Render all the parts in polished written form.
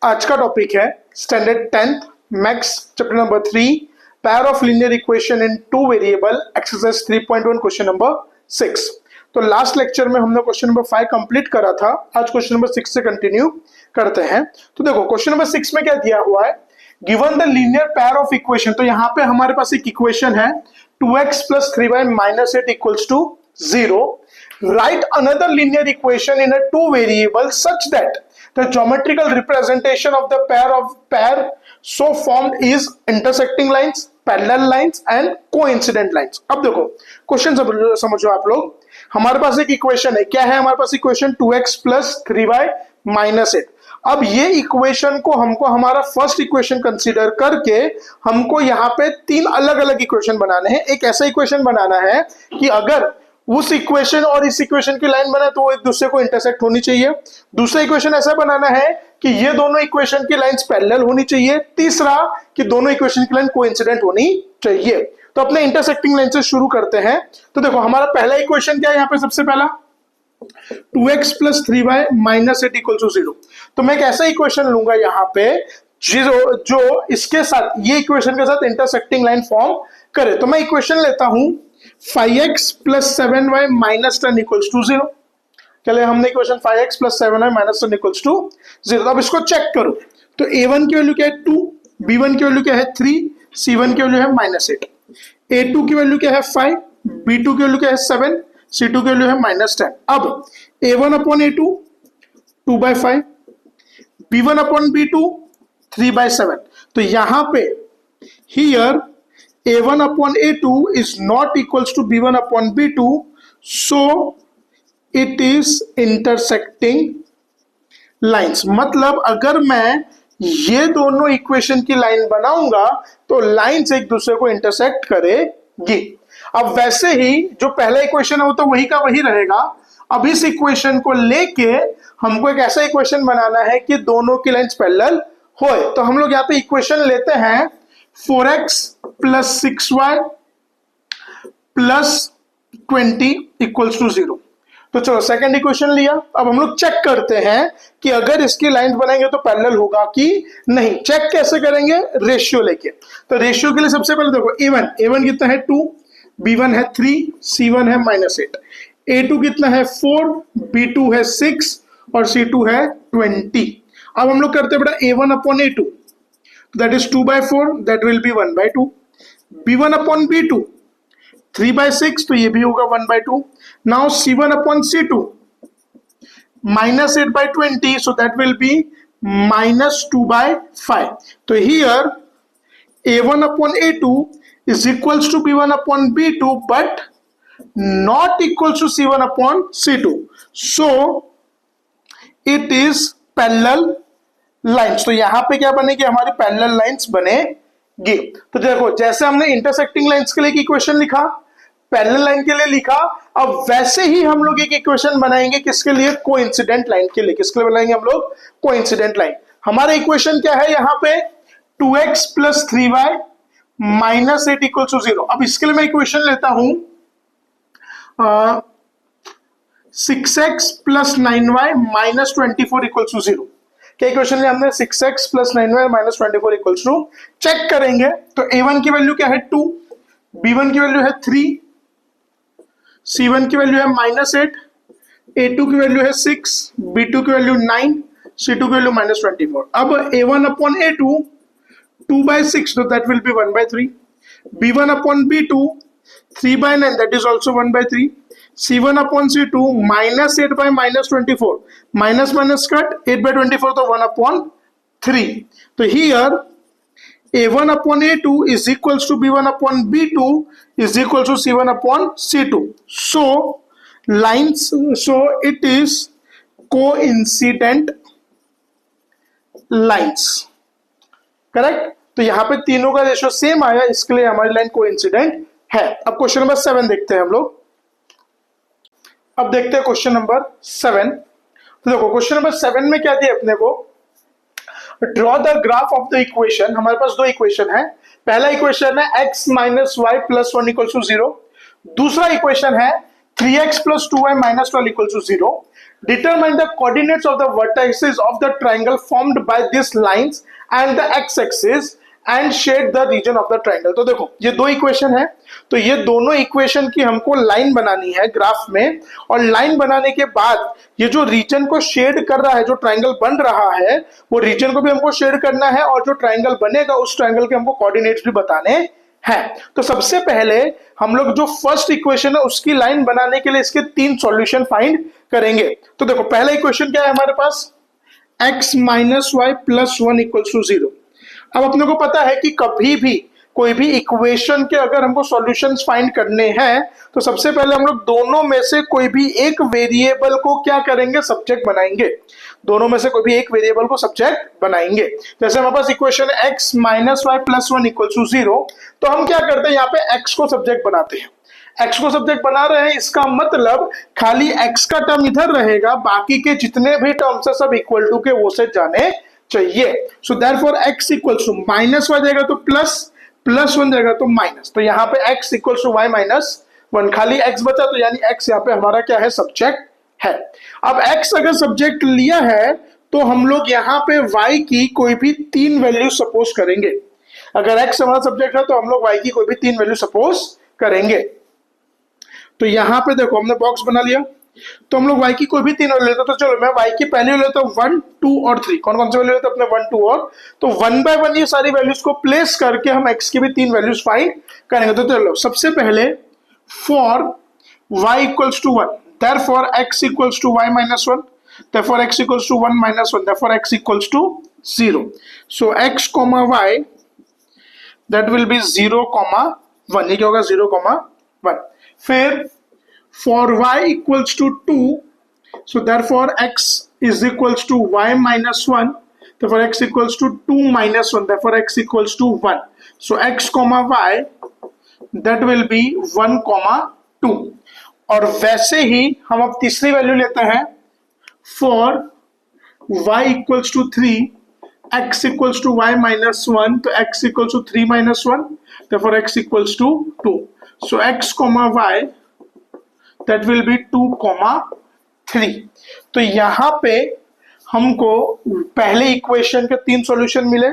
आज का टॉपिक है standard 10th maths chapter number 3 pair of linear equation in two variable exercise 3.1 question number 6। तो last lecture में हमने क्वेश्चन नंबर 5 कंप्लीट करा था। आज क्वेश्चन नंबर 6 से कंटिन्यू करते हैं। तो देखो क्वेश्चन नंबर 6 में क्या दिया हुआ है, given the linear pair of equation. तो यहाँ पे हमारे पास एक इक्वेशन है 2x + 3y - 8 = 0। Write another linear equation in a two variable such that the geometrical representation of the pair so formed is intersecting lines, parallel lines and coincident lines। अब देखो question समझो आप लोग। हमारे पास एक इक्वेशन है, क्या है हमारे पास इक्वेशन 2x + 3y - 8। अब ये इक्वेशन को हमको हमारा फर्स्ट इक्वेशन कंसीडर करके हमको यहाँ पे तीन अलग अलग इक्वेशन बनाने हैं। एक ऐसा इक्वेशन बनाना है कि अगर उस इक्वेशन और इस इक्वेशन की लाइन बने तो वो एक दूसरे को इंटरसेक्ट होनी चाहिए। दूसरा इक्वेशन ऐसा बनाना है कि ये दोनों इक्वेशन की लाइंस पैरेलल होनी चाहिए। तीसरा कि दोनों इक्वेशन की लाइन कोइंसिडेंट होनी चाहिए। तो अपने इंटरसेक्टिंग लाइन से शुरू करते हैं। तो देखो हमारा पहला इक्वेशन क्या है, यहाँ पे सबसे पहला 2x + 3y - 8 = 0। तो मैं एक ऐसा इक्वेशन लूंगा यहाँ पे जो इसके साथ ये इक्वेशन के साथ इंटरसेक्टिंग लाइन फॉर्म करे। तो मैं इक्वेशन लेता हूं 5x + 7y - 10 = 0। चलिए हमने इक्वेशन 5x + 7y - 10 = 0। अब इसको चेक करो। तो a1 की वैल्यू क्या है 2, b1 की वैल्यू क्या है 3, c1 की वैल्यू है -8, a2 की वैल्यू क्या है 5, b2 की वैल्यू क्या है 7, c2 की वैल्यू है -10। अब a1/a2 2/5, b1/b2 3/7। तो यहां पे here a1/a2 is not equals to b1/b2, so it is intersecting lines। मतलब अगर मैं ये दोनों इक्वेशन की लाइन बनाऊंगा तो लाइंस एक दूसरे को इंटरसेक्ट करेगी। अब वैसे ही जो पहला इक्वेशन है वो तो वही का वही रहेगा। अब इस इक्वेशन को लेके हमको एक ऐसा इक्वेशन बनाना है कि दोनों की लाइंस पैरेलल होए। तो हम लोग यहाँ पे इक्वेशन लेते हैं 4x + 6y + 20 = 0। तो चलो सेकंड इक्वेशन लिया। अब हम लोग चेक करते हैं कि अगर इसकी लाइन बनाएंगे तो पैरेलल होगा कि नहीं। चेक कैसे करेंगे, रेशियो लेके। तो रेशियो के लिए सबसे पहले देखो a1 कितना है 2, b1 है 3, c1 है -8, a2 कितना है 4, b2 है 6 और c2 है 20। अब हम लोग करते हैं बेटा a1/a2, that is 2/4, that will be 1/2, b1/b2 3/6, तो ये भी होगा 1/2। now c1/c2 -8/20, so that will be -2/5। तो here a1/a2 is equals to b1/b2 but not equals to c1/c2, so it is parallel lines. तो यहां पे क्या बनेगी, हमारी पैरेलल लाइंस बनेगी। तो देखो जैसे हमने इंटरसेक्टिंग लाइंस के लिए इक्वेशन लिखा, पैरेलल लाइन के लिए लिखा, अब वैसे ही हम लोग एक इक्वेशन बनाएंगे किसके लिए, कोइंसिडेंट लाइन के लिए। किसके लिए बनाएंगे हम लोग, कोइंसिडेंट लाइन। हमारा इक्वेशन क्या है यहाँ पे 2x + 3y - 8 = 0। अब इसके लिए मैं इक्वेशन लेता हूं 6x + 9y - 24 = 0। क्या इक्वेशन लिया हमने 6x + 9y - 24 = चेक करेंगे। तो a1 की वैल्यू क्या है 2, b1 की वैल्यू है 3, c1 की वैल्यू है -8, a2 की वैल्यू है 6, b2 की वैल्यू 9, c2 की वैल्यू -24। अब a1/a2 2/6, तो that will B 1/3, b1/b2 3/9, that is also 1/3, c1/c2 -8 by -24, minus cut 8/24, तो 1/3। तो here a1/a2 is equals to b1/b2 is equals to c1/c2, so lines, so it is coincident lines, correct. तो यहाँ पे तीनों का ratio same आया, इसके लिए हमारी लाइन कोइंसिडेंट है। अब क्वेश्चन नंबर 7 देखते हैं हम लोग। अब देखते हैं क्वेश्चन नंबर 7। तो देखो क्वेश्चन नंबर 7 में क्या दिया अपने को, draw the graph of the equation. हमारे पास दो इक्वेशन है। पहला इक्वेशन है x - y + 1 = 0। दूसरा इक्वेशन है 3x + 2y - 12 = 0। Determine the coordinates of the vertices of the triangle formed by these lines and the x-axis and shade the region of the triangle। तो देखो ये दो इक्वेशन है, तो ये दोनों इक्वेशन की हमको लाइन बनानी है ग्राफ में, और लाइन बनाने के बाद ये जो रीजन को शेड कर रहा है, जो ट्रायंगल बन रहा है वो रीजन को भी हमको शेड करना है, और जो ट्रायंगल बनेगा उस ट्रायंगल के हमको कोऑर्डिनेट्स भी बताने है। तो सबसे पहले हम लोग जो फर्स्ट इक्वेशन है उसकी लाइन बनाने के लिए इसके तीन सॉल्यूशन फाइंड करेंगे। तो देखो पहला इक्वेशन क्या है हमारे पास, x minus Y plus 1 equals to 0। अब अपने को पता है कि कभी भी कोई भी इक्वेशन के अगर हमको सॉल्यूशंस फाइंड करने हैं तो सबसे पहले हम लोग दोनों में से कोई भी एक वेरिएबल को क्या करेंगे, सब्जेक्ट बनाएंगे। दोनों में से कोई भी एक वेरिएबल को सब्जेक्ट बनाएंगे। जैसे हमारे पास इक्वेशन है x minus Y plus 1 equals to 0, तो हम क्या करते हैं यहाँ पे x को सब्जेक्ट बनाते हैं। x को सब्जेक्ट बना रहे हैं, इसका मतलब खाली x का टर्म इधर रहेगा, बाकी के जितने भी टर्म्स है सब इक्वल टू के वो से जाने चाहिए। So therefore x equals to minus Y जाएगा तो प्लस, प्लस 1 जाएगा तो माइनस, तो यहाँ पे x equals to Y minus 1, खाली x बचा तो यानी x यहाँ पे हमारा क्या है, सब्जेक्ट है। अब x अगर सब्जेक्ट लिया है तो हम लोग यहाँ पे y की कोई भी तीन वैल्यू सपोज करेंगे। अगर x हमारा सब्जेक्ट है तो हम लोग y की कोई भी तीन वैल्यू सपोज करेंगे। तो यहाँ पे देखो हमने बॉक्स बना लिया, तो हम लोग y की कोई भी तीन वैल्यू लेते हैं। तो चलो मैं y की पहली वैल्यू लेता हूँ 1, 2 और 3। कौन कौन से वैल्यू लेते हैं अपने 1, 2 और, तो 1 बाय 1 ये सारी वैल्यूज को प्लेस करके हम x की भी तीन वैल्यूज फाइंड करेंगे। तो चलो सबसे पहले for y equals to 1, therefore x equals to y minus 1, therefore x equals to 1 minus 1, therefore x equals to 0. So x comma y that will be 0 comma 1, ये क्या होगा 0 comma 1। फिर for y equals to 2, so therefore x is equals to y minus 1, therefore x equals to 2 minus 1, therefore x equals to 1. So x comma y that will be 1 comma 2। और वैसे ही हम अब तीसरी value लेते हैं for y equals to 3, x equals to y minus 1, तो x equals to 3 minus 1, therefore x equals to 2। So x comma y that will be 2 comma 3। तो यहाँ पे हमको पहले इक्वेशन के तीन सॉल्यूशन मिले।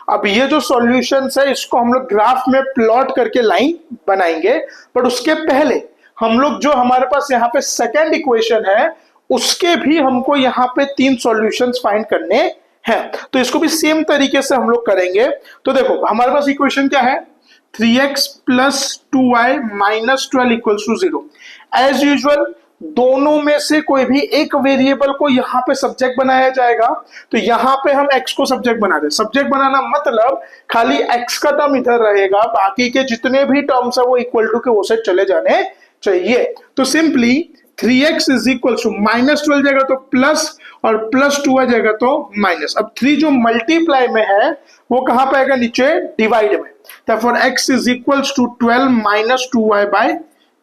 अब ये जो सॉल्यूशंस है इसको हम लोग ग्राफ में प्लॉट करके लाइन बनाएंगे, बट उसके पहले हम लोग जो हमारे पास यहाँ पे सेकेंड इक्वेशन है उसके भी हमको यहाँ पे तीन सॉल्यूशंस फाइंड करने हैं। तो इसको भी सेम तरीके से हम लोग करेंगे। तो देखो हमारे पास इक्वेशन क्या है, 3x plus 2y minus 12 equals to 0। As usual दोनों में से कोई भी एक वेरिएबल को यहाँ पे सब्जेक्ट बनाया जाएगा। तो यहाँ पे हम x को सब्जेक्ट बना रहे। सब्जेक्ट बनाना मतलब खाली x का टर्म इधर रहेगा, बाकी के जितने भी टर्म्स है वो इक्वल टू के वो से चले जाने चाहिए। तो simply 3x is equal to minus 12 जाएगा तो प्लस, और प्लस 2 आ जाएगा तो माइनस। अब 3 जो मल्टीप्लाई में है वो कहां पे आएगा, नीचे डिवाइड में। therefore x is equal to 12 minus 2y by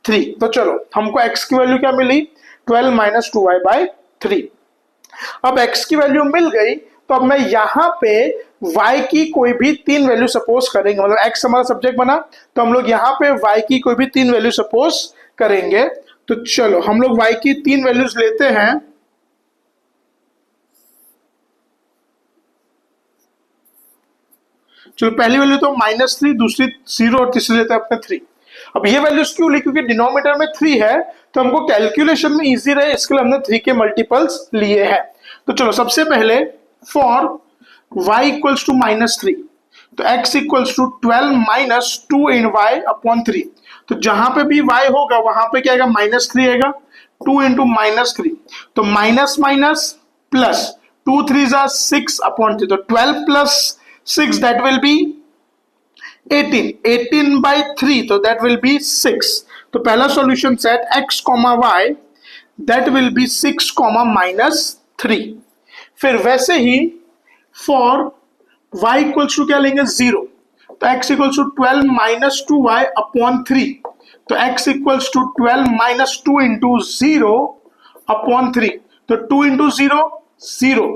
3। तो चलो हमको x की वैल्यू क्या मिली, 12 माइनस 2y बाय 3। अब x की वैल्यू मिल गई, तो अब मैं यहाँ पे y की कोई भी तीन वैल्यू सपोज करेंगे। मतलब x हमारा सब्जेक्ट बना तो हम लोग यहाँ पे y की कोई भी तीन वैल्यू सपोज करेंगे। तो चलो हम लोग y की तीन वैल्यूज लेते हैं। चलो पहली वैल्यू तो -3, दूसरी 0 और तीसरी लेते हैं अपने 3। अब ये वैल्यूज क्यों ली, क्योंकि डिनोमिनेटर में 3 है तो हमको कैलकुलेशन में इजी रहे इसके लिए हमने 3 के मल्टीपल्स लिए हैं। तो चलो सबसे पहले फॉर y इक्वल्स टू -3, तो x equals to 12 minus 2 in y upon 3। तो जहां पे भी y होगा वहां पे क्या आएगा, -3 आएगा, 2 इंटू -3, तो माइनस माइनस प्लस 2 3 जा 6 अपॉन 3, तो 12 plus 6 that will be 18, 18 by 3 तो दैट विल बी 6। तो पहला solution set x comma y that will be 6 comma -3। फिर वैसे ही फॉर y इक्वल्स टू क्या लेंगे 0, तो x equals to 12 minus 2y upon 3, तो x equals to 12 minus 2 into 0 upon 3, तो 2 इंटू 0 0,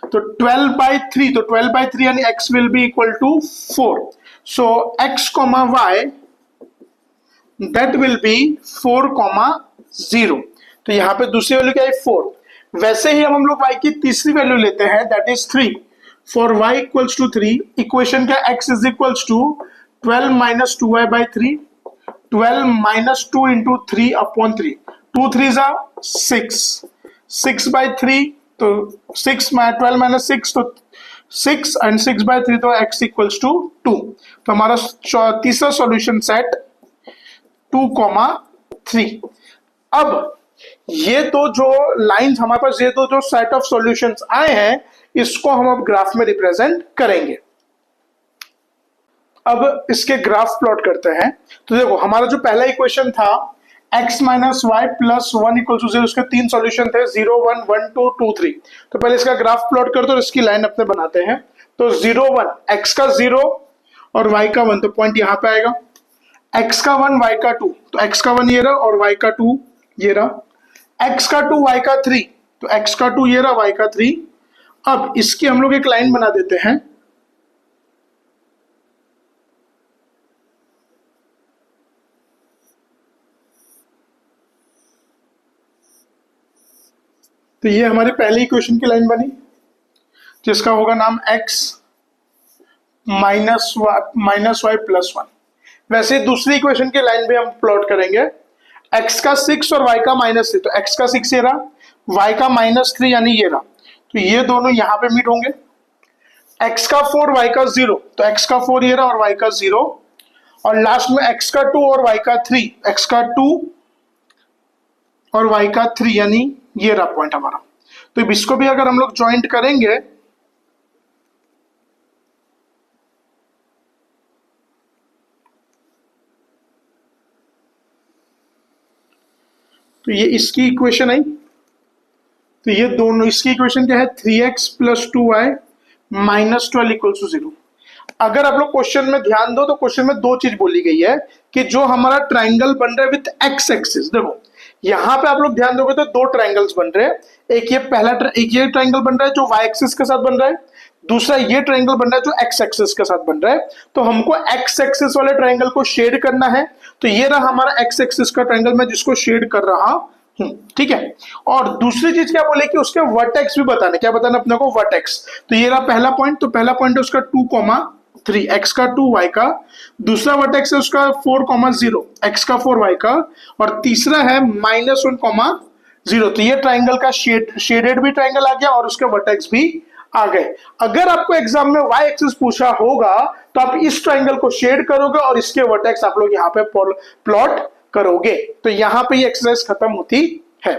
तो 12 बाई 3, तो 12 बाई 3 यानी x will be equal to 4। So x comma y that will be 4 comma 0। तो यहाँ पे दूसरी वैल्यू क्या है 4, वैसे ही हम लोग y की तीसरी वैल्यू लेते हैं, that is 3। For y equals to 3, equation का x is equals to 12 minus 2y by 3, 12 minus 2 into 3 upon 3, 2 3 जा 6, 6 बाई 3 तो 6 12 माइनस 6 तो 6 एंड 6 बाई 3 तो x इक्वल्स टू 2। तो हमारा तीसरा सॉल्यूशन सेट 2,3। अब ये तो जो लाइंस हमारे पास, ये तो जो सेट ऑफ सॉल्यूशंस आए हैं, इसको हम अब ग्राफ में रिप्रेजेंट करेंगे। अब इसके ग्राफ प्लॉट करते हैं। तो देखो हमारा जो पहला इक्वेशन था x minus Y plus 1 equal to 0, उसके 3 सॉल्यूशन थे 0 1 1 2 2 3। तो पहले इसका ग्राफ प्लॉट कर दो और इसकी लाइन अपने बनाते हैं। तो 0 1 x का 0 और y का 1, तो पॉइंट यहां पे आएगा। x का 1 y का 2, तो x का 1 ये रहा और y का 2 ये रहा। x का 2 y का 3, तो x का 2 ये रहा y का 3। अब इसकी हम लोग एक लाइन बना देते हैं। तो ये हमारी पहली इक्वेशन की लाइन बनी, जिसका होगा नाम x माइनस वाई प्लस 1। वैसे दूसरी इक्वेशन की लाइन भी हम प्लॉट करेंगे। x का 6 और y का -3, तो x का 6 ये रहा, y का -3 यानी ये रहा, तो ये दोनों यहां पे मीट होंगे। x का 4 y का 0, तो x का 4 ये रहा और y का 0, और लास्ट में x का 2 और y का 3, x का 2 और y का 3 यानी ये रहा पॉइंट हमारा। तो इसको भी अगर हम लोग ज्वाइंट करेंगे तो ये इसकी इक्वेशन आई। तो ये दोनों, इसकी इक्वेशन क्या है 3x plus 2y minus 12 equal to 0। अगर आप लोग क्वेश्चन में ध्यान दो तो क्वेश्चन में दो चीज बोली गई है कि जो हमारा ट्राइंगल बन रहा है विथ एक्स एक्सिस, देखो यहां पे आप लोग ध्यान दोगे तो दो ट्राइंगल्स बन रहे हैं। एक ये ट्राइंगल बन रहा है जो वाई एक्सिस के साथ बन रहा है, दूसरा ये ट्राइंगल बन रहा है जो एक्स एक्सिस के साथ बन रहा है। तो हमको एक्स एक्सिस वाले ट्राइंगल को शेड करना है। तो ये रहा हमारा एक्स एक्सिस का ट्राइंगल, मैं जिसको शेड कर रहा हूं, ठीक है। और दूसरी चीज क्या बोले कि उसके वर्टेक्स भी बताने, क्या बताना अपने को, वर्टेक्स। तो ये रहा पहला पॉइंट, तो पहला पॉइंट है उसका 2,3, x का 2 y का, दूसरा वर्टेक्स है उसका 4,0, x का 4 y का, और तीसरा है -1,0। तो ये ट्राइंगल का शेडेड भी ट्राइंगल आ गया और उसके वर्टेक्स भी आ गए। अगर आपको एग्जाम में y एक्सिस पूछा होगा तो आप इस ट्राइंगल को शेड करोगे और इसके वर्टेक्स आप लोग यहाँ पे प्लॉट करोगे। तो यहाँ पे ये एक्सरसाइज खत्म होती है।